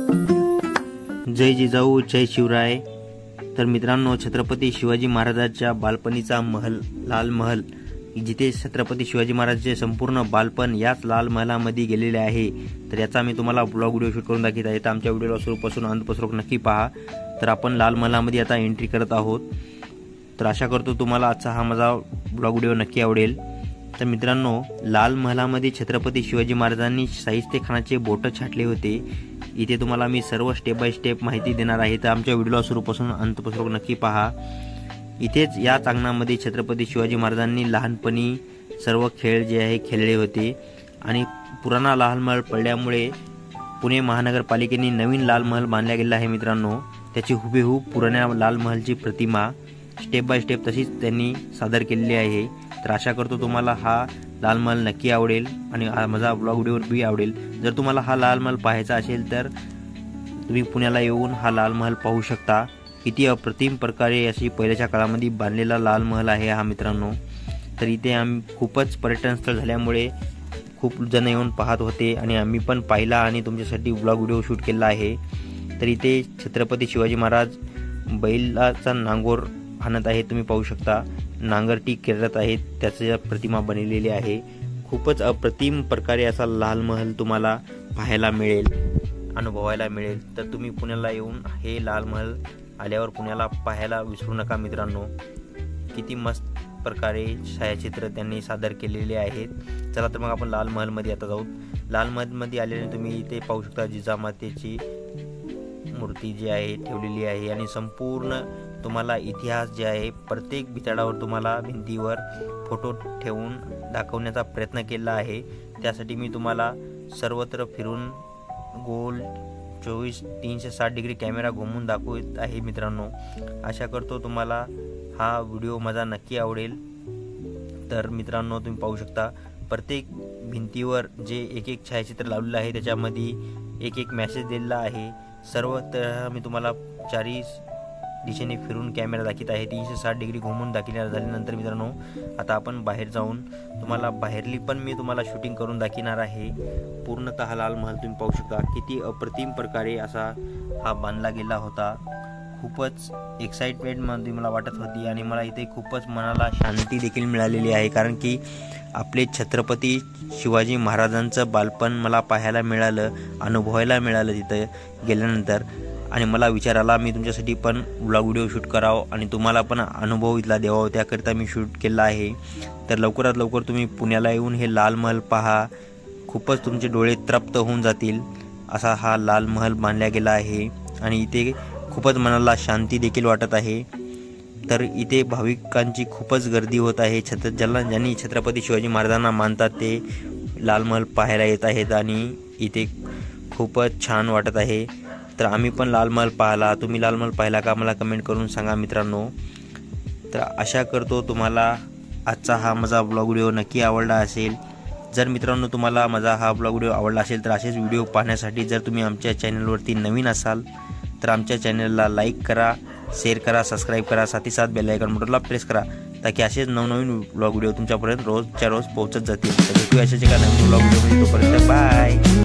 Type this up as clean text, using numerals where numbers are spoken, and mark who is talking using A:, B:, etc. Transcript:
A: जय जिजाऊ जय शिवराय। तर मित्रांनो, छत्रपती शिवाजी महाराजांच्या बालपणीचा महल, लाल महल, जिथे छत्रपती शिवाजी महाराजांचे संपूर्ण बालपण याच लाल महलामध्ये गेलेले आहे, तर याचा मी तुम्हाला ब्लॉग व्हिडिओ शूट करून दाखवत आहे। तर आमच्या व्हिडिओला सुरूपासून अंतपासून नक्की पहा। तर आपण लाल महलामध्ये आता एंट्री करत आहोत। तर आशा करतो तुम्हाला आजचा हा माझा ब्लॉग व्हिडिओ नक्की आवडेल। तर मित्रांनो, लाल महलामध्ये छत्रपती शिवाजी महाराजांनी शाहिस्ते खानाचे बोट छाटले होते। इथे तुम्हाला मी सर्व स्टेप बाय स्टेप माहिती देणार आहे, तर आमच्या व्हिडिओला सुरूपासून अंतपासून नक्की पहा। इथेच या अंगणामध्ये छत्रपती शिवाजी महाराजांनी लहानपणी सर्व खेळ जे आहे खेळले होते आणि पुराणा लाल महल पडल्यामुळे पुणे महानगरपालिकेने नवीन लाल महल बांधला गेला आहे। मित्रांनो, त्याची हुबेहूब पुराण्या लाल महलची प्रतिमा स्टेप बाय स्टेप तशीच त्यांनी सादर केलेली आहे। तर आशा करतो तुम्हाला हा लाल महल नक्की आवडेल आणि माझा ब्लॉग व्हिडिओ बी आवडेल। जर तुम्हाला हा लाल महल पाहायचा असेल तर तुम्ही पुण्याला येऊन हा लाल महल पाहू शकता। किती अप्रतिम प्रकारे अशी पहिल्याच्या काळामध्ये बांधलेला लाल महल आहे हा मित्रांनो। तर इथे आम्ही खूपच पर्यटन स्थळ झाल्यामुळे खूप जण येऊन पाहत होते आणि आम्ही पण पाहिला आणि तुमच्यासाठी ब्लॉग व्हिडिओ शूट केला आहे। तर इथे छत्रपती शिवाजी महाराज बैलाचा नांगोर हाणत आहे, तुम्ही पाहू शकता। नांगरटी करत आहेत, त्याची प्रतिमा बनलेली आहे। खूपच अप्रतिम प्रकारे असा लाल महल तुम्हाला पाहायला मिळेल, अनुभवायला मिळेल। तर तुम्ही पुण्याला येऊन हे लाल महल आल्यावर पुण्याला पाहायला विसरू नका मित्रांनो। किती मस्त प्रकारे छायाचित्र त्यांनी सादर केलेले आहेत। चला तर मग आपण लाल महलमध्ये आता जाऊ। लाल महलमध्ये आल्याने तुम्ही इथे पाहू शकता जिजामातेची मूर्ती जी आहे ठेवलेली आहे आणि संपूर्ण तुम्हाला इतिहास जे आहे प्रत्येक बिताडावर तुम्हाला भिंतीवर फोटो ठेवून दाखवण्याचा प्रयत्न केला आहे। त्यासाठी मी तुम्हाला सर्वत्र फिरून गोल 360 डिग्री कॅमेरा घुमून दाखवत आहे मित्रांनो। आशा करतो तुम्हाला हा व्हिडिओ माझा नक्की आवडेल। तर मित्रांनो, तुम्ही पाहू शकता प्रत्येक भिंतीवर जे एक एक छायाचित्र लावलेलं आहे त्याच्यामध्ये एक एक मेसेज दिलेला आहे। सर्वत्र मी तुम्हाला चारी दिशेने फिरून कॅमेरा दाखवत आहे, 360 डिग्री घुमून दाखवणार झाल्यानंतर मित्रांनो आता आपण बाहेर जाऊन तुम्हाला बाहेरली पण मी तुम्हाला शूटिंग करून दाखवणार आहे। पूर्णतः लाल महल तुम्ही पाहू शकता किती अप्रतिम प्रकारे असा हा बांधला गेला होता। खूपच एक्साइटमेंट मध्ये मला वाटत होती आणि मला इथे खूपच मनाला शांती देखील मिळालेली आहे, कारण की आपले छत्रपती शिवाजी महाराजांचं बालपण मला पाहायला मिळालं, अनुभवायला मिळालं तिथं गेल्यानंतर। आणि मला विचार आला मी तुमच्यासाठी पण ब्लॉग व्हिडिओ शूट करावं आणि तुम्हाला पण अनुभव इथला द्यावा, त्याकरिता मी शूट केला आहे। तर लवकरात लवकर तुम्ही पुण्याला येऊन हे लाल महल पहा, खूपच तुमचे डोळे तृप्त होऊन जातील असा हा लाल महल बांधला गेला आहे आणि इथे खूपच मनाला शांती देखील वाटत आहे। तर इथे भाविकांची खूपच गर्दी होत आहे। ज्यांनी छत्रपती शिवाजी महाराजांना मानतात ते लाल महल पाहायला येत आहेत आणि इथे खूपच छान वाटत आहे। तर आम्ही पण लाल महल पाहिला, तुम्ही लाल महल पाहिला का मला कमेंट करून सांगा मित्रांनो। तर आशा करतो तुम्हाला आजचा हा माझा ब्लॉग व्हिडिओ नक्की आवडला असेल। जर मित्रांनो तुम्हाला माझा हा ब्लॉग व्हिडिओ आवडला असेल तर असेच व्हिडिओ पाहण्यासाठी जर तुम्ही आमच्या चॅनलवरती नवीन असाल तर आमच्या चॅनलला लाईक करा, शेअर करा, सबस्क्राईब करा, साथ ही साथ बेल आयकॉन बटनला प्रेस करा, ताकि असेच नवनवीन ब्लॉग व्हिडिओ तुमच्यापर्यंत रोजच्या रोज पोहोचत जातील। तर भेटूया अशाच एका नवीन ब्लॉग व्हिडिओमध्ये, तोपर्यंत बाय।